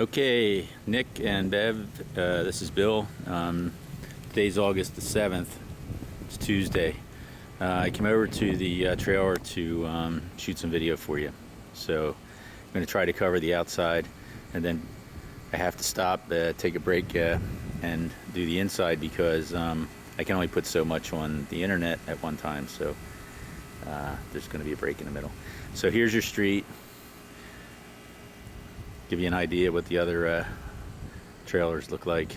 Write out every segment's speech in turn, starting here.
Okay, Nick and Bev, this is Bill. Today's August the 7th. It's Tuesday. I came over to the trailer to shoot some video for you. So I'm going to try to cover the outside, and then I have to stop, take a break, and do the inside because I can only put so much on the internet at one time. So there's going to be a break in the middle. So here's your street. Give you an idea what the other trailers look like.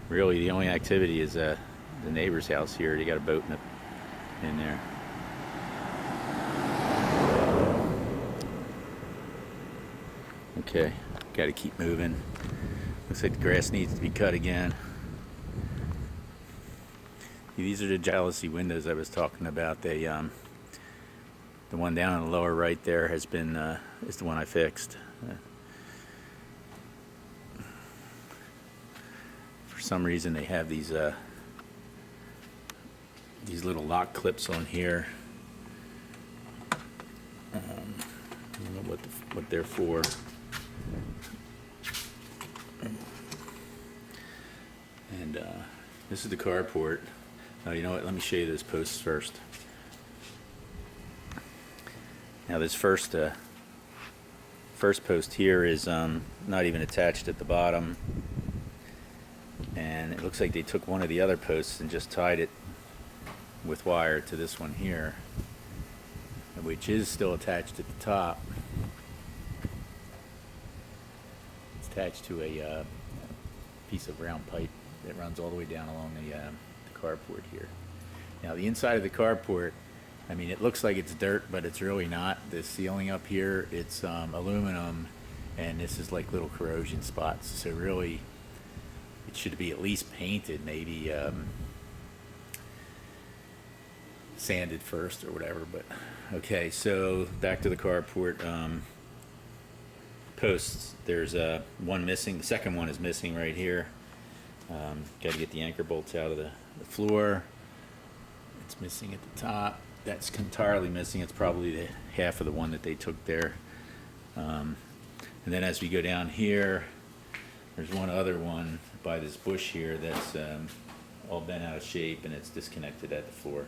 Really, the only activity is the neighbor's house here. They got a boat in there. Okay, got to keep moving. Looks like the grass needs to be cut again. These are the jalousie windows I was talking about. They the one down in the lower right there has been is the one I fixed. For some reason they have these little lock clips on here. I don't know what they're for. And this is the carport. You know what? Let me show you those posts first. Now this first post here is not even attached at the bottom, and it looks like they took one of the other posts and just tied it with wire to this one here, which is still attached at the top. It's attached to a piece of round pipe that runs all the way down along the carport here. Now the inside of the carport, I mean, it looks like it's dirt, but it's really not. The ceiling up here, it's aluminum, and this is like little corrosion spots. So really, it should be at least painted, maybe sanded first or whatever. But okay, so back to the carport. Posts. There's one missing. The second one is missing right here. Got to get the anchor bolts out of the floor. It's missing at the top. That's entirely missing. It's probably the half of the one that they took there. And then as we go down here, there's one other one by this bush here that's all bent out of shape, and it's disconnected at the floor.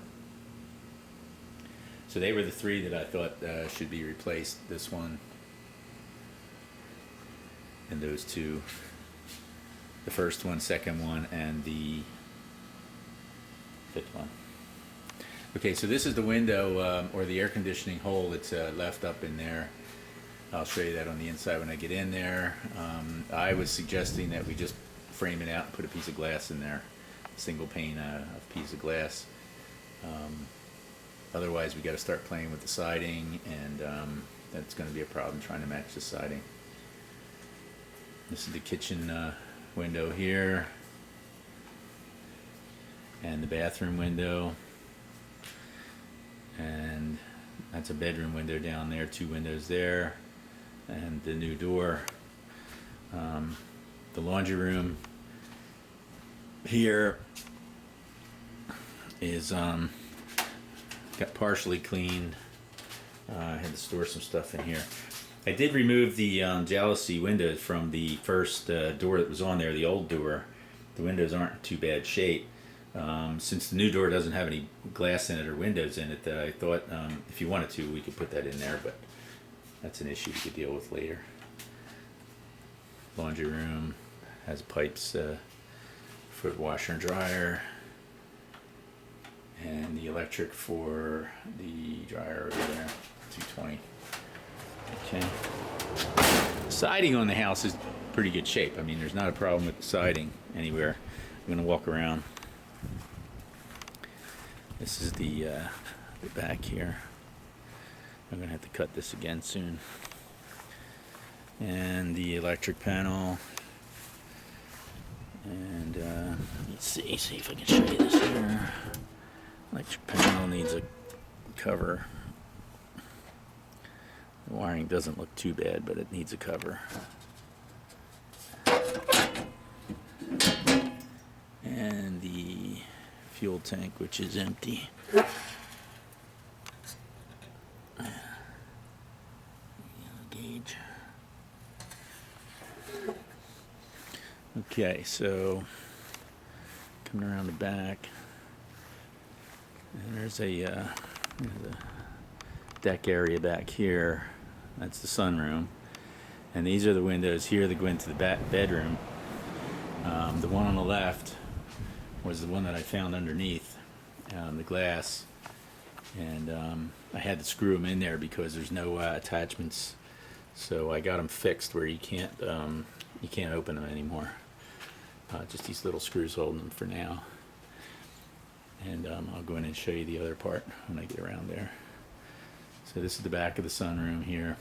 So they were the three that I thought should be replaced. This one and those two. The first one, second one, and the fifth one. Okay, so this is the window or the air conditioning hole that's left up in there. I'll show you that on the inside when I get in there. I was suggesting that we just frame it out and put a piece of glass in there, a single pane of piece of glass. Otherwise, we got to start playing with the siding, and that's going to be a problem trying to match the siding. This is the kitchen window here, and the bathroom window. And that's a bedroom window down there, two windows there, and the new door. The laundry room here is got partially cleaned. I had to store some stuff in here. I did remove the jalousie windows from the first door that was on there, the old door. The windows aren't in too bad shape. Since the new door doesn't have any glass in it or windows in it, that I thought if you wanted to, we could put that in there, but that's an issue we could deal with later. Laundry room has pipes for the washer and dryer, and the electric for the dryer over there, 220. Okay. Siding on the house is pretty good shape. I mean, there's not a problem with the siding anywhere. I'm going to walk around. This is the back here. I'm gonna have to cut this again soon. And the electric panel. And let's see if I can show you this here. Electric panel needs a cover. The wiring doesn't look too bad, but it needs a cover. And the fuel tank, which is empty. Gauge. Okay, so coming around the back, and there's a deck area back here. That's the sunroom, and these are the windows here that go into the bedroom. The one on the left was the one that I found underneath the glass, and I had to screw them in there because there's no attachments. So I got them fixed where you can't open them anymore. Just these little screws holding them for now. And I'll go in and show you the other part when I get around there. So this is the back of the sunroom here.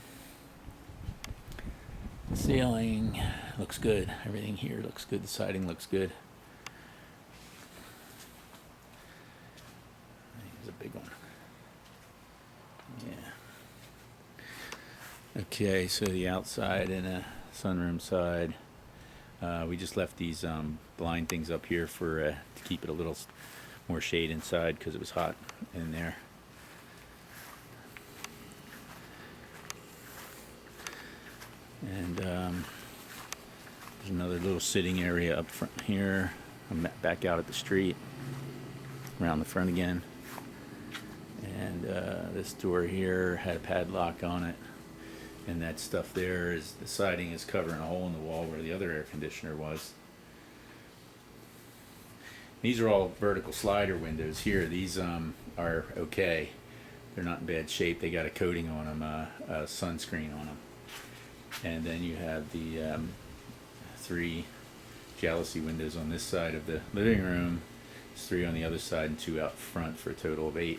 The ceiling looks good. Everything here looks good. The siding looks good. Here's a big one. Yeah. Okay, so the outside and the sunroom side. We just left these blind things up here for to keep it a little more shade inside because it was hot in there. And there's another little sitting area up front here. I'm back out at the street, around the front again. And this door here had a padlock on it. And that stuff there is, the siding is covering a hole in the wall where the other air conditioner was. These are all vertical slider windows here. These are okay. They're not in bad shape. They got a coating on them, a sunscreen on them. And then you have the 3 jalousie windows on this side of the living room. There's 3 on the other side and 2 out front for a total of 8.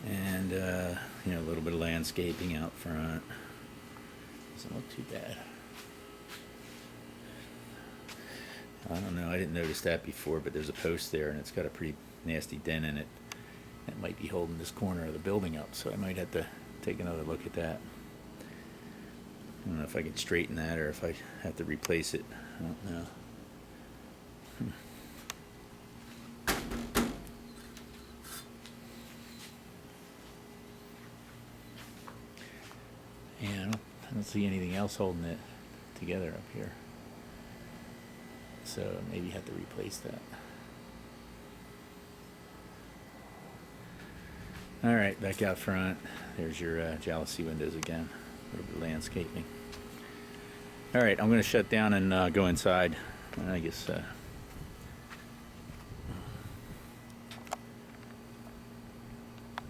And a little bit of landscaping out front. Doesn't look too bad. I don't know, I didn't notice that before, but there's a post there and it's got a pretty nasty dent in it. It might be holding this corner of the building up, so I might have to take another look at that. I don't know if I can straighten that or if I have to replace it. I don't know. Yeah, I don't see anything else holding it together up here. So maybe have to replace that. Alright, back out front. There's your jalousie windows again. A little bit of landscaping. Alright, I'm going to shut down and go inside. I guess...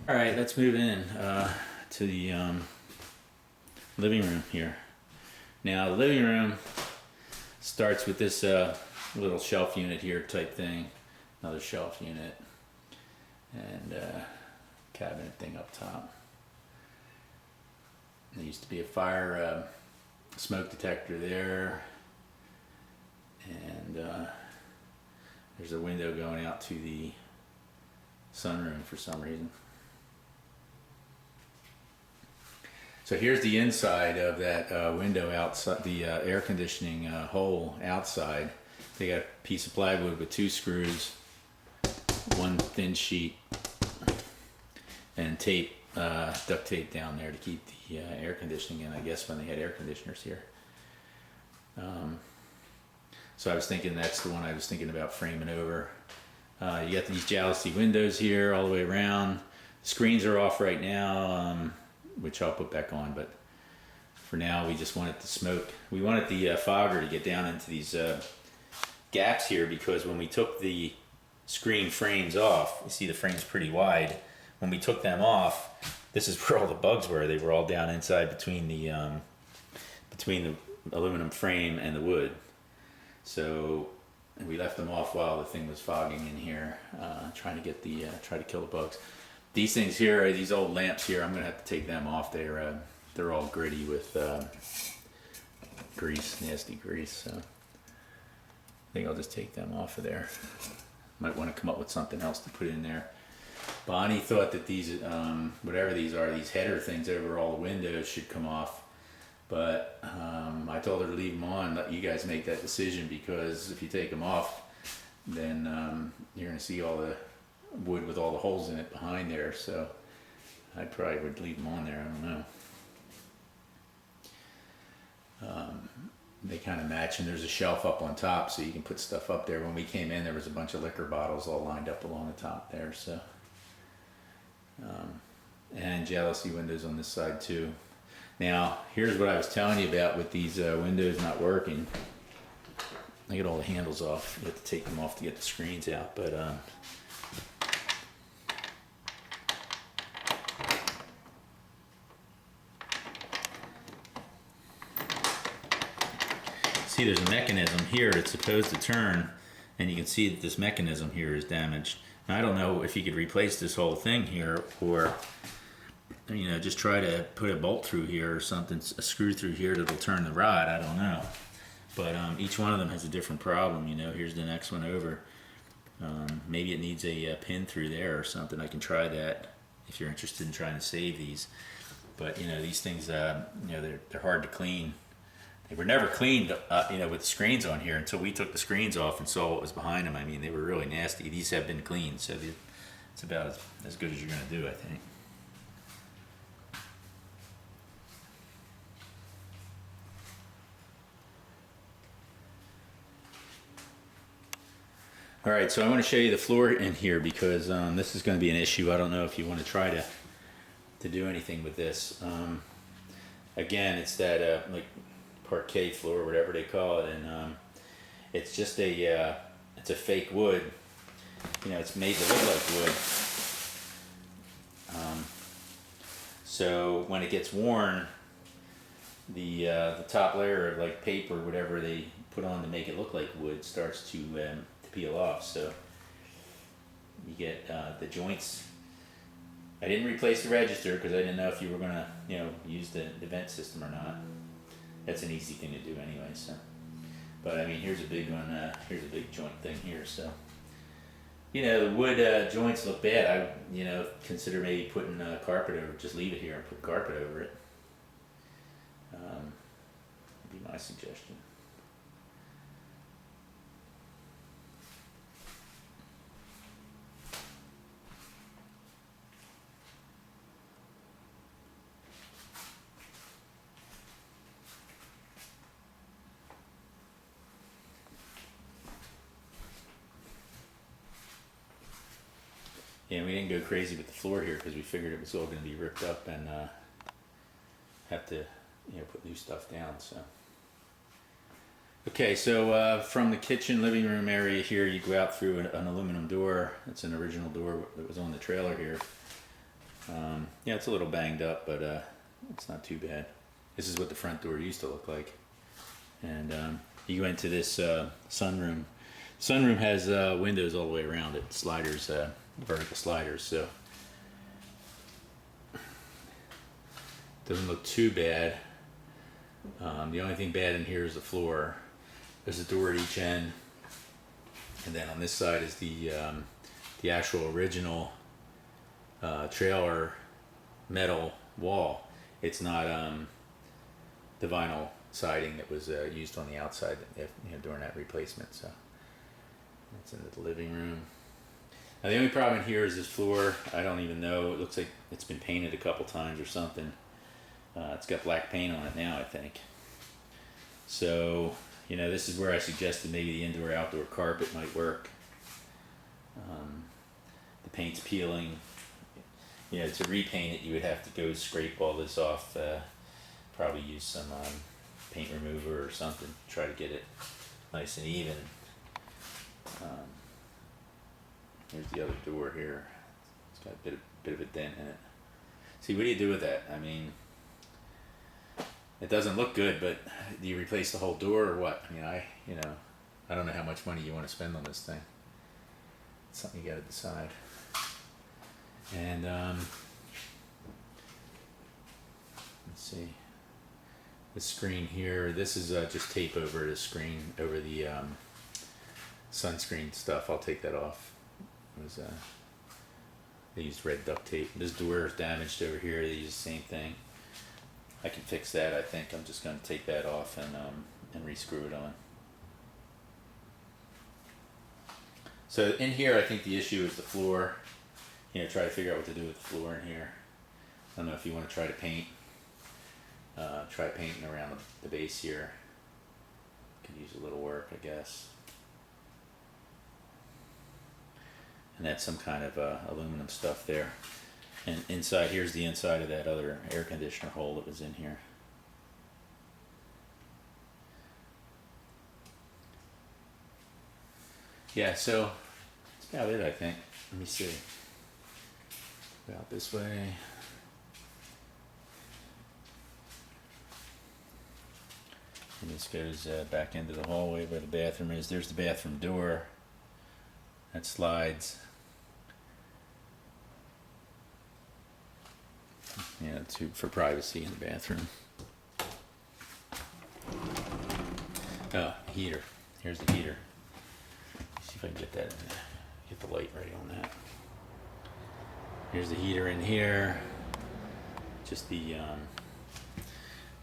Alright, let's move in to the living room here. Now, the living room starts with this little shelf unit here type thing. Another shelf unit. And cabinet thing up top. There used to be a fire smoke detector there. And there's a window going out to the sunroom for some reason. So here's the inside of that window outside, the air conditioning hole outside. They got a piece of plywood with 2 screws, 1 thin sheet, and tape, duct tape down there to keep the air conditioning in, I guess, when they had air conditioners here. So I was thinking that's the one I was thinking about framing over. You got these jalousie windows here all the way around. The screens are off right now, which I'll put back on, but for now we just wanted the smoke. We wanted the fogger to get down into these gaps here, because when we took the screen frames off, you see the frame's pretty wide. When we took them off, this is where all the bugs were. They were all down inside between the aluminum frame and the wood. So we left them off while the thing was fogging in here, trying to get the try to kill the bugs. These things here, these old lamps here, I'm gonna have to take them off. They're all gritty with grease, nasty grease. So I think I'll just take them off of there. Might want to come up with something else to put in there. Bonnie thought that these, whatever these are, these header things over all the windows should come off. But I told her to leave them on, let you guys make that decision, because if you take them off, then you're gonna see all the wood with all the holes in it behind there. So I probably would leave them on there, I don't know. They kind of match, and there's a shelf up on top so you can put stuff up there. When we came in, there was a bunch of liquor bottles all lined up along the top there. So, and jealousy windows on this side too. Now, here's what I was telling you about with these windows not working. I get all the handles off. You have to take them off to get the screens out, but see, there's a mechanism here. It's supposed to turn, and you can see that this mechanism here is damaged. Now, I don't know if you could replace this whole thing here, or just try to put a bolt through here or something, a screw through here that'll turn the rod. I don't know, but each one of them has a different problem. Here's the next one over. Maybe it needs a pin through there or something. I can try that if you're interested in trying to save these. But these things, they're hard to clean. They were never cleaned, with the screens on here until we took the screens off and saw what was behind them. I mean, they were really nasty. These have been cleaned, so it's about as good as you're going to do, I think. All right, so I want to show you the floor in here because this is going to be an issue. I don't know if you want to try to do anything with this. Again, it's that like parquet floor, whatever they call it, and it's just it's a fake wood. It's made to look like wood. So when it gets worn, the top layer of like paper, whatever they put on to make it look like wood, starts to peel off. So you get the joints. I didn't replace the register because I didn't know if you were gonna use the vent system or not. That's an easy thing to do anyway. So, but I mean, here's a big one. Here's a big joint thing here. So, the wood joints look bad. I consider maybe putting carpet over. Just leave it here and put carpet over it. Would be my suggestion. Yeah, we didn't go crazy with the floor here because we figured it was all going to be ripped up and have to, put new stuff down. So, okay, so from the kitchen living room area here, you go out through an aluminum door. It's an original door that was on the trailer here. Yeah, it's a little banged up, but it's not too bad. This is what the front door used to look like. And you go into this sunroom. Sunroom has windows all the way around it, sliders. Vertical sliders, so doesn't look too bad. The only thing bad in here is the floor. There's a door at each end, and then on this side is the actual original trailer metal wall. It's not the vinyl siding that was used on the outside during that replacement. So that's into the living room. Now the only problem here is this floor. I don't even know. It looks like it's been painted a couple times or something. It's got black paint on it now, I think. So, this is where I suggested maybe the indoor-outdoor carpet might work. The paint's peeling. To repaint it, you would have to go scrape all this off. Probably use some paint remover or something. Try to get it nice and even. Here's the other door here. It's got a bit of a dent in it. See, what do you do with that? I mean, it doesn't look good, but do you replace the whole door or what? I mean, I don't know how much money you want to spend on this thing. It's something you got to decide. And let's see. The screen here. This is just tape over the screen, over the sunscreen stuff. I'll take that off. It was they used red duct tape. This door is damaged over here. They use the same thing. I can fix that. I think I'm just going to take that off and re-screw it on. So in here, I think the issue is the floor. Try to figure out what to do with the floor in here. I don't know if you want to try to paint Try painting around the base here. Could use a little work, I guess. And that's some kind of aluminum stuff there. And inside, here's the inside of that other air conditioner hole that was in here. Yeah, so that's about it, I think. Let me see. About this way. And this goes back into the hallway where the bathroom is. There's the bathroom door. That slides. Yeah, for privacy in the bathroom. Oh, heater. Here's the heater. See if I can get that in there. Get the light right on that. Here's the heater in here. Just the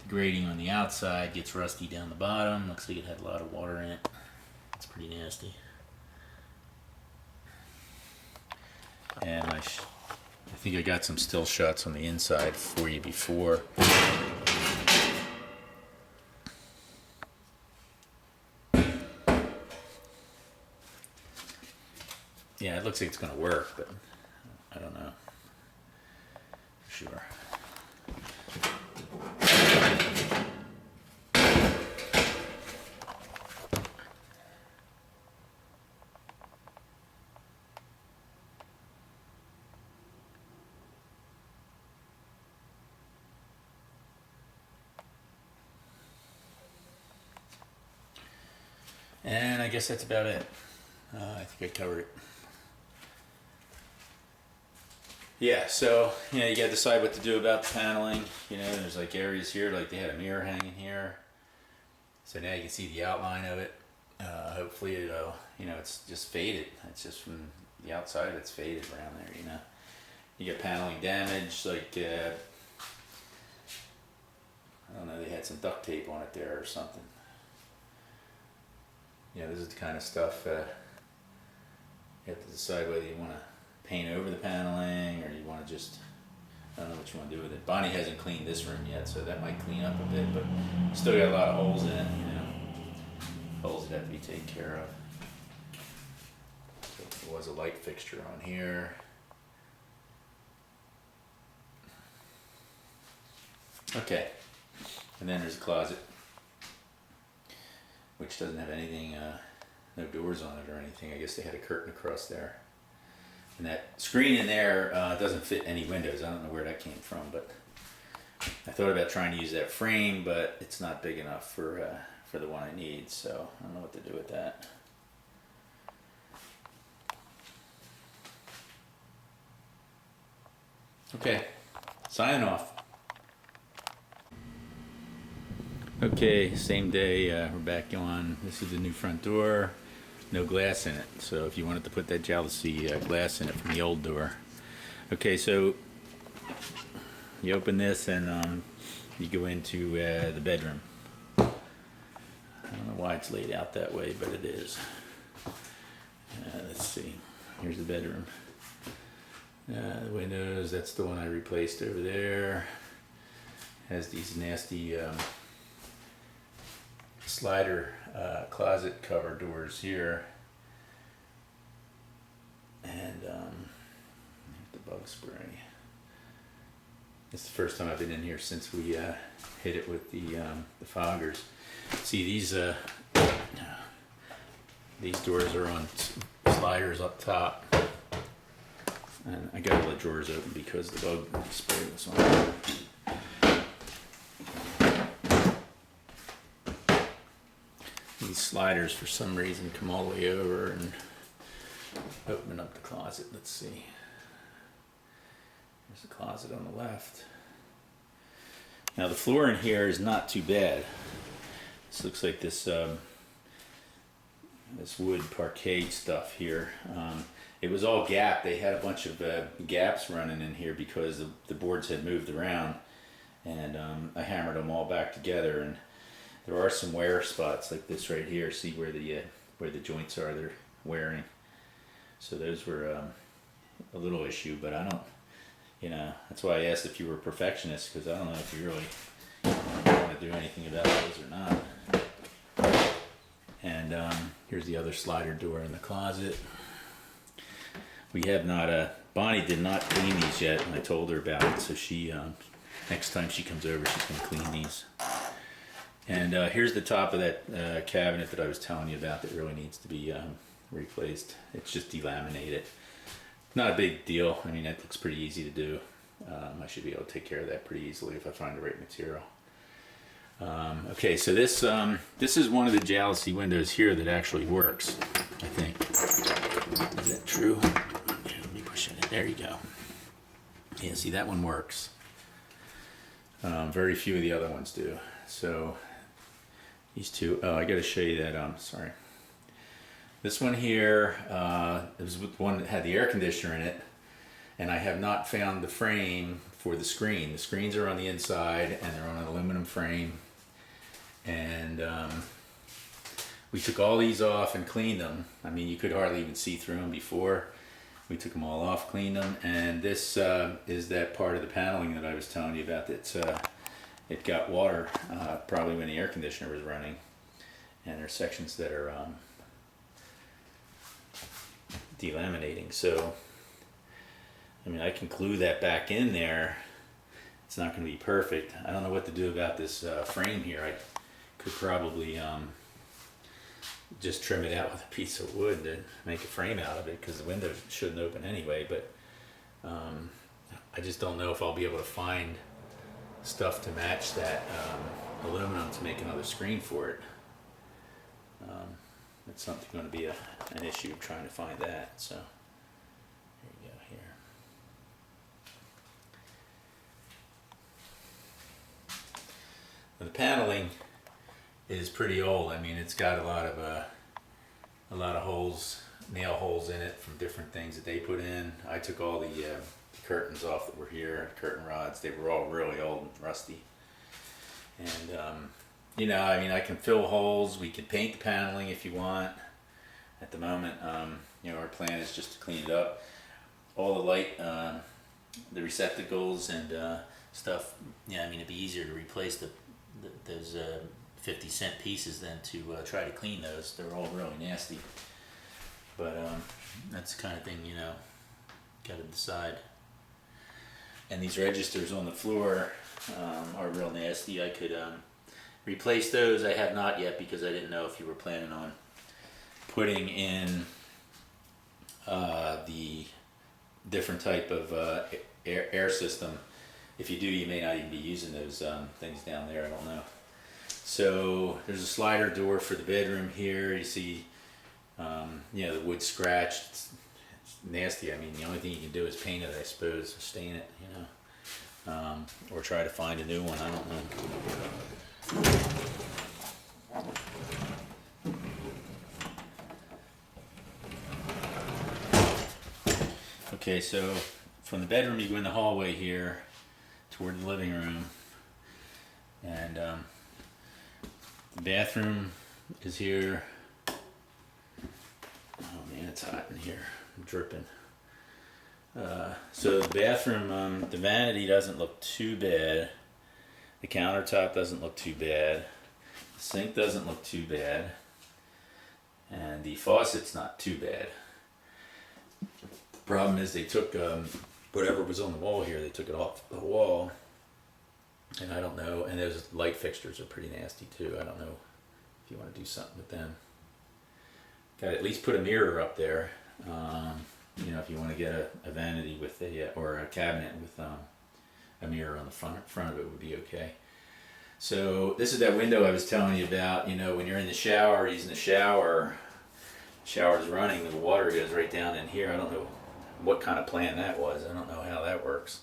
grating on the outside gets rusty down the bottom. Looks like it had a lot of water in it. It's pretty nasty. And I think I got some still shots on the inside for you before. Yeah, it looks like it's going to work, but I don't know for sure. And I guess that's about it. I think I covered it. Yeah, so you gotta decide what to do about the paneling. There's like areas here, like they had a mirror hanging here, so now you can see the outline of it. Hopefully it's just faded. It's just from the outside, it's faded around there. You get paneling damage, like I don't know, they had some duct tape on it there or something. This is the kind of stuff you have to decide whether you want to paint over the paneling or you want to just, I don't know what you want to do with it. Bonnie hasn't cleaned this room yet, so that might clean up a bit, but still got a lot of holes in it, holes that have to be taken care of. So there was a light fixture on here. Okay, and then there's a closet, which doesn't have anything, no doors on it or anything. I guess they had a curtain across there. And that screen in there doesn't fit any windows. I don't know where that came from, but I thought about trying to use that frame, but it's not big enough for the one I need, so I don't know what to do with that. Okay, signing off. Okay, same day, we're back on. This is the new front door. No glass in it, so if you wanted to put that jealousy glass in it from the old door. Okay, so you open this and you go into the bedroom. I don't know why it's laid out that way, but it is. Let's see, here's the bedroom. The windows, that's the one I replaced over there. Has these nasty slider closet cover doors here, and the bug spray. It's the first time I've been in here since we hit it with the foggers. See, these doors are on sliders up top, and I got all the drawers open because the bug spray was on. These sliders for some reason come all the way over and open up the closet. Let's see. There's a closet on the left. Now the floor in here is not too bad. This looks like this this wood parquet stuff here. It was all gapped. They had a bunch of gaps running in here because the boards had moved around, and I hammered them all back together, and there are some wear spots like this right here. See where the joints are, they're wearing. So those were a little issue, but I don't, that's why I asked if you were a perfectionist, because I don't know if you really do anything about those or not. And here's the other slider door in the closet. We have not, Bonnie did not clean these yet, and I told her about it, so she, next time she comes over, she's gonna clean these. And here's the top of that cabinet that I was telling you about that really needs to be replaced. It's just delaminated. Not a big deal. I mean, that looks pretty easy to do. I should be able to take care of that pretty easily if I find the right material. Okay, so this is one of the jalousie windows here that actually works, I think. Is that true? Okay, let me push it in. There you go. Yeah, see, that one works. Very few of the other ones do. So these two, oh, I got to show you that. Sorry. This one here, it was the one that had the air conditioner in it, and I have not found the frame for the screen. The screens are on the inside, and they're on an aluminum frame. And we took all these off and cleaned them. I mean, you could hardly even see through them before. We took them all off, cleaned them, and this is that part of the paneling that I was telling you about. That it got water probably when the air conditioner was running, and there's sections that are delaminating. So I mean, I can glue that back in there. It's not going to be perfect. I don't know what to do about this frame here. I could probably just trim it out with a piece of wood to make a frame out of it, because the window shouldn't open anyway. But I just don't know if I'll be able to find stuff to match that aluminum to make another screen for it. It's something going to be an issue trying to find that. So here you go here. Now, the paneling is pretty old. I mean, it's got a lot of holes, nail holes in it from different things that they put in. I took all the curtains off that were here, curtain rods. They were all really old and rusty. And you know, I mean, I can fill holes. We can paint the paneling if you want. At the moment, you know, our plan is just to clean it up. All the light, the receptacles and stuff. Yeah, I mean, it'd be easier to replace those 50-cent pieces than to try to clean those. They're all really nasty. But that's the kind of thing, you know, got to decide. And these registers on the floor are real nasty. I could replace those. I have not yet, because I didn't know if you were planning on putting in the different type of air system. If you do, you may not even be using those things down there. I don't know. So there's a slider door for the bedroom here. You see, you know, the wood scratched. It's nasty. I mean, the only thing you can do is paint it, I suppose, stain it, you know, or try to find a new one. I don't know. Okay, so from the bedroom you go in the hallway here toward the living room, and the bathroom is here. Oh man, it's hot in here. I'm dripping. So the bathroom, the vanity doesn't look too bad. The countertop doesn't look too bad. The sink doesn't look too bad. And the faucet's not too bad. The problem is they took whatever was on the wall here, they took it off the wall. And I don't know, and those light fixtures are pretty nasty too. I don't know if you want to do something with them. Got to at least put a mirror up there. You know, if you want to get a vanity with or a cabinet with a mirror on the front of it would be okay. So this is that window I was telling you about. You know, when you're in the shower, using the shower's running, the water goes right down in here. I don't know what kind of plan that was. I don't know how that works.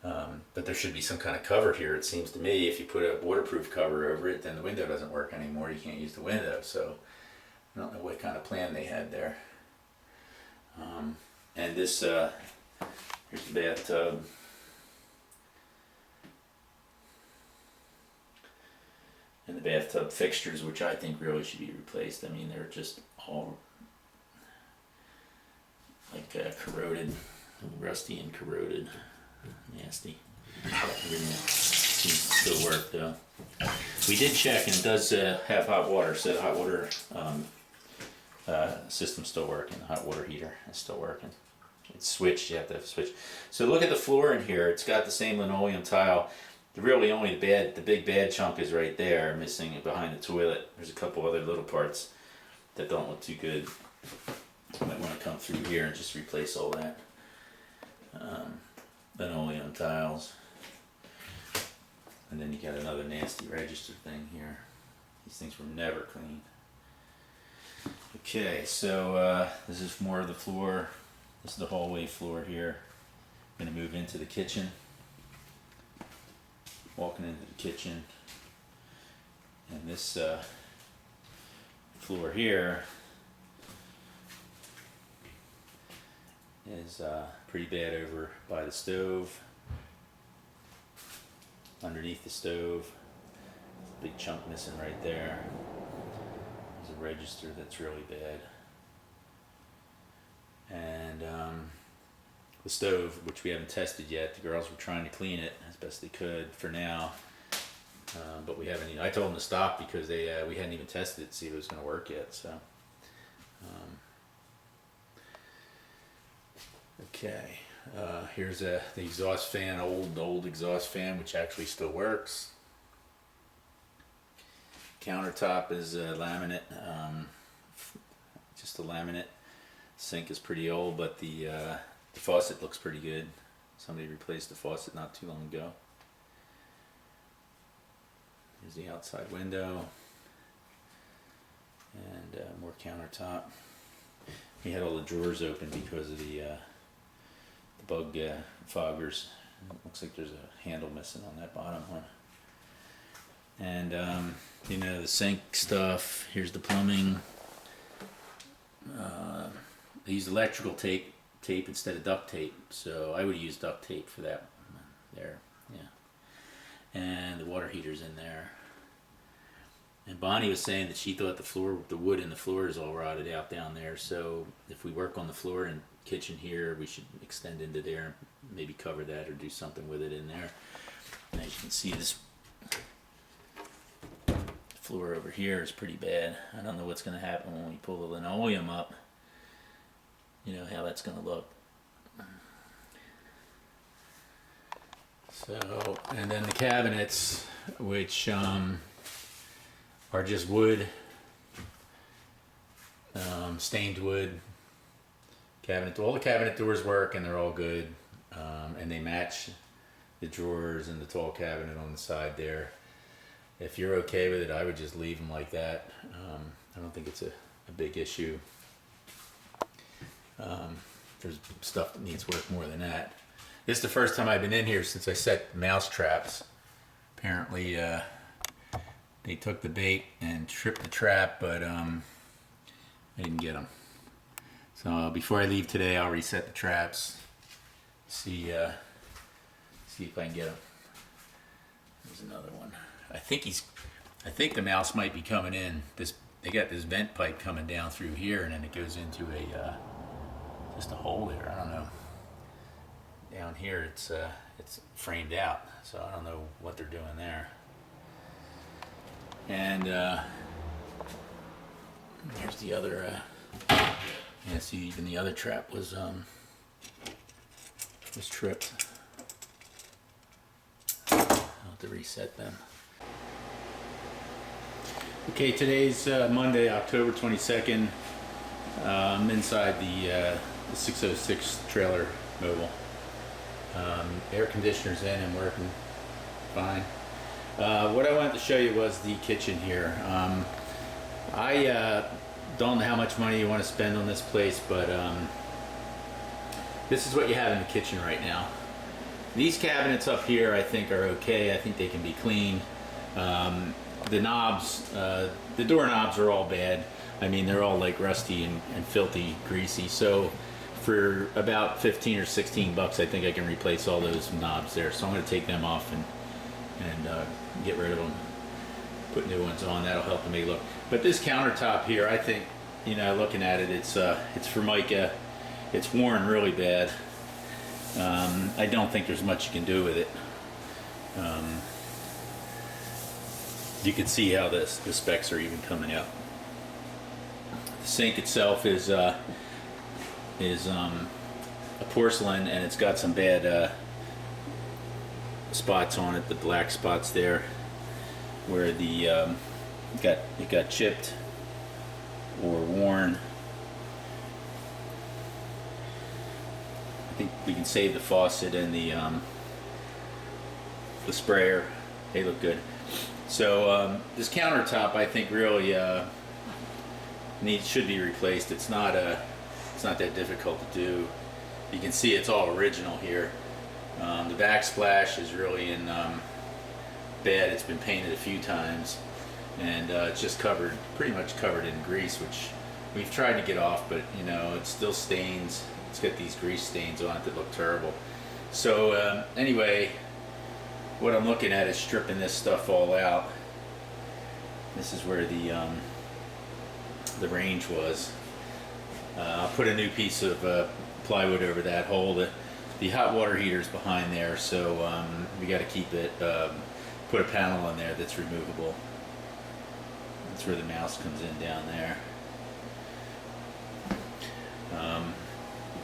But there should be some kind of cover here, it seems to me. If you put a waterproof cover over it, then the window doesn't work anymore. You can't use the window. So I don't know what kind of plan they had there. And this, here's the bathtub. And the bathtub fixtures, which I think really should be replaced. I mean, they're just all like corroded, rusty and corroded, nasty. seems to still work though. We did check and it does have hot water, so the hot water system's still working. The hot water heater is still working. It's switched, you have to switch. So look at the floor in here. It's got the same linoleum tile. Really only the big bad chunk is right there, missing it behind the toilet. There's a couple other little parts that don't look too good. You might want to come through here and just replace all that. Linoleum tiles. And then you got another nasty register thing here. These things were never cleaned. Okay, so this is more of the floor. This is the hallway floor here. I'm going to move into the kitchen. Walking into the kitchen. And this floor here is pretty bad over by the stove. Underneath the stove. Big chunk missing right there. There's a register that's really bad. And the stove, which we haven't tested yet, the girls were trying to clean it as best they could for now. But we haven't. I told them to stop because we hadn't even tested it to see if it was going to work yet. So, okay. Here's the exhaust fan, old exhaust fan, which actually still works. Countertop is laminate, just a laminate. Sink is pretty old, but the faucet looks pretty good. Somebody replaced the faucet not too long ago. Here's the outside window. And more countertop. We had all the drawers open because of the bug foggers. It looks like there's a handle missing on that bottom one. And you know, the sink stuff. Here's the plumbing. They use electrical tape instead of duct tape, so I would use duct tape for that. There, yeah. And the water heater's in there. And Bonnie was saying that she thought the wood in the floor is all rotted out down there. So if we work on the floor and kitchen here, we should extend into there, maybe cover that or do something with it in there. And as you can see, this floor over here is pretty bad. I don't know what's going to happen when we pull the linoleum up. You know how that's going to look. So, and then the cabinets, which are just wood, stained wood cabinet. All the cabinet doors work and they're all good, and they match the drawers and the tall cabinet on the side there. If you're okay with it, I would just leave them like that. I don't think it's a big issue. There's stuff that needs work more than that. This is the first time I've been in here since I set mouse traps. Apparently they took the bait and tripped the trap, but I didn't get them. So before I leave today, I'll reset the traps. See if I can get them. There's another one. I think the mouse might be coming in. They got this vent pipe coming down through here, and then it goes into just a hole there. I don't know. Down here, it's framed out, so I don't know what they're doing there. And here's the other. Yeah, see, even the other trap was tripped. I'll have to reset them. Okay, today's Monday, October 22nd. I'm inside the 606 trailer mobile. Air conditioner's in and working fine. What I wanted to show you was the kitchen here. I don't know how much money you want to spend on this place, but this is what you have in the kitchen right now. These cabinets up here I think are okay. I think they can be cleaned. The knobs, the doorknobs are all bad. I mean, they're all like rusty and filthy, greasy. So for about 15 or 16 bucks, I think I can replace all those knobs there. So I'm going to take them off and get rid of them. Put new ones on. That'll help to make it look. But this countertop here, I think, you know, looking at it, it's Formica. It's worn really bad. I don't think there's much you can do with it. you can see how the specs are even coming out. The sink itself is a porcelain, and it's got some bad spots on it, the black spots there, where the it got chipped or worn. I think we can save the faucet and the sprayer. They look good. So this countertop, I think, really should be replaced. It's not that difficult to do. You can see it's all original here. The backsplash is really in bad. It's been painted a few times, and it's just pretty much covered in grease, which we've tried to get off, but you know, it still stains. It's got these grease stains on it that look terrible. So anyway, what I'm looking at is stripping this stuff all out. This is where the range was. I'll put a new piece of plywood over that hole. The hot water heater's behind there, so we got to keep it. Put a panel on there that's removable. That's where the mouse comes in, down there.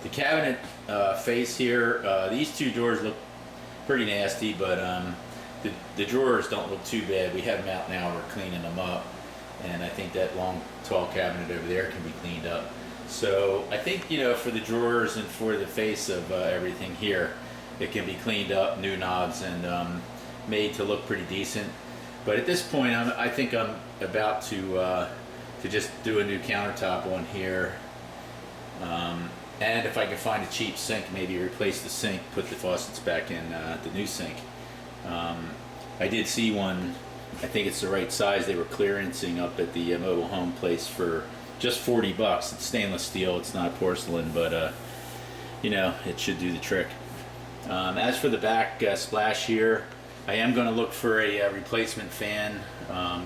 The cabinet face here. These two doors look pretty nasty, but the drawers don't look too bad. We have them out now. We're cleaning them up, and I think that long, tall cabinet over there can be cleaned up. So I think, you know, for the drawers and for the face of everything here, it can be cleaned up, new knobs, and made to look pretty decent. But at this point, I think I'm about to just do a new countertop on here. And if I can find a cheap sink, maybe replace the sink, put the faucets back in the new sink. I did see one, I think it's the right size, they were clearancing up at the mobile home place for just 40 bucks. It's stainless steel, it's not porcelain, but you know, it should do the trick. As for the back splash here, I am going to look for a replacement fan.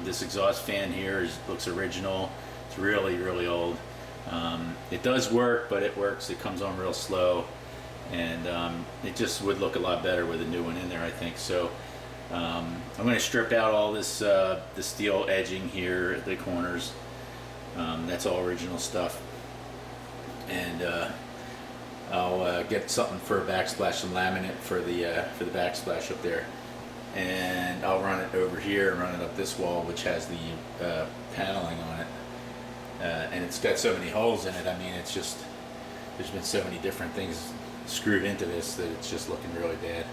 This exhaust fan here looks original. It's really, really old. It does work, but it comes on real slow, and it just would look a lot better with a new one in there, I think. So I'm going to strip out all this the steel edging here at the corners. That's all original stuff, and I'll get something for a backsplash, some laminate for the backsplash up there, and I'll run it over here and run it up this wall, which has the paneling on it. And it's got so many holes in it. I mean, it's just, there's been so many different things screwed into this that it's just looking really bad.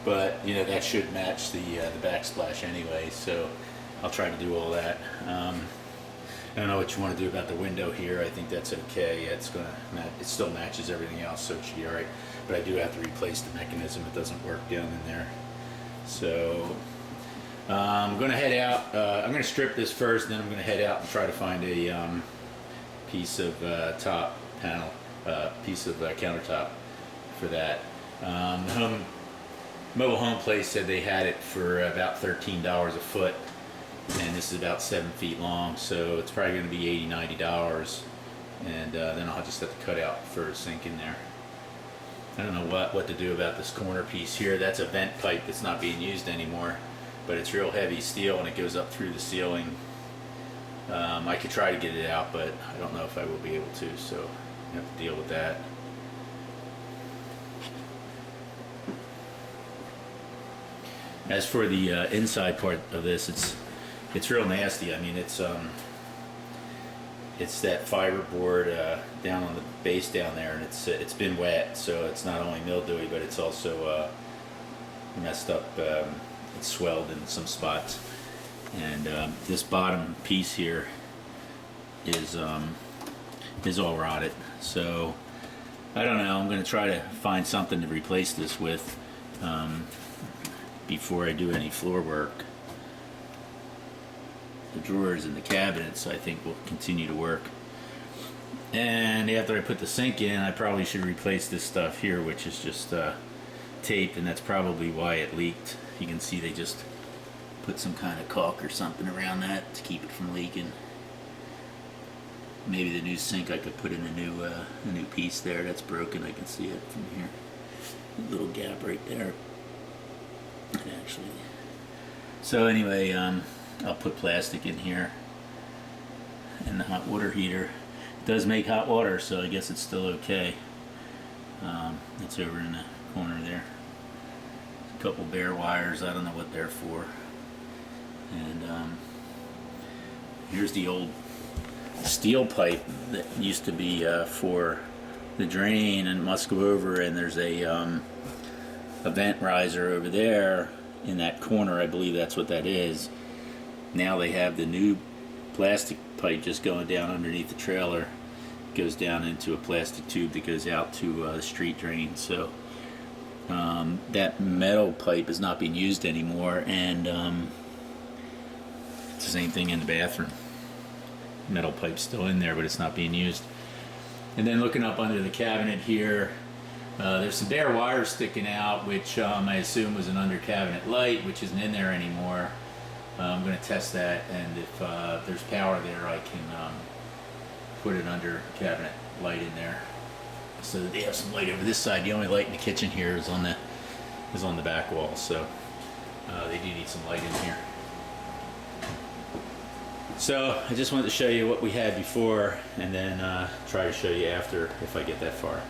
But you know, that should match the backsplash anyway, so I'll try to do all that. I don't know what you want to do about the window here. I think that's okay. It still matches everything else, so it should be all right. But I do have to replace the mechanism. It doesn't work down in there. So I'm going to head out. I'm going to strip this first, then I'm going to head out and try to find a piece of top panel, piece of countertop for that. The mobile home place said they had it for about $13 a foot, and this is about 7 feet long, so it's probably going to be $80–90, and then I'll just have to cut out for a sink in there. I don't know what to do about this corner piece here. That's a vent pipe that's not being used anymore, but it's real heavy steel and it goes up through the ceiling. I could try to get it out, but I don't know if I will be able to, so I have to deal with that. As for the inside part of this, it's real nasty. I mean, it's that fiberboard down on the base down there, and it's been wet, so it's not only mildewy, but it's also messed up. It's swelled in some spots, and this bottom piece here is all rotted. So I don't know. I'm going to try to find something to replace this with before I do any floor work. The drawers and the cabinets, I think, will continue to work. And after I put the sink in, I probably should replace this stuff here, which is just tape, and that's probably why it leaked. You can see they just put some kind of caulk or something around that to keep it from leaking. Maybe the new sink, I could put in a new piece there. That's broken. I can see it from here. A little gap right there. Actually. So anyway, I'll put plastic in here, and the hot water heater. It does make hot water, so I guess it's still okay. It's over in the corner there. A couple bare wires, I don't know what they're for. And here's the old steel pipe that used to be for the drain, and must go over, and there's a vent riser over there in that corner. I believe that's what that is. Now they have the new plastic pipe just going down underneath the trailer. It goes down into a plastic tube that goes out to the street drain. So that metal pipe is not being used anymore, and it's the same thing in the bathroom. Metal pipe's still in there, but it's not being used. And then looking up under the cabinet here, there's some bare wires sticking out, which I assume was an under cabinet light, which isn't in there anymore. I'm going to test that, and if there's power there, I can put an under cabinet light in there so that they have some light over this side. The only light in the kitchen here is on the back wall, so they do need some light in here. So I just wanted to show you what we had before, and then try to show you after if I get that far.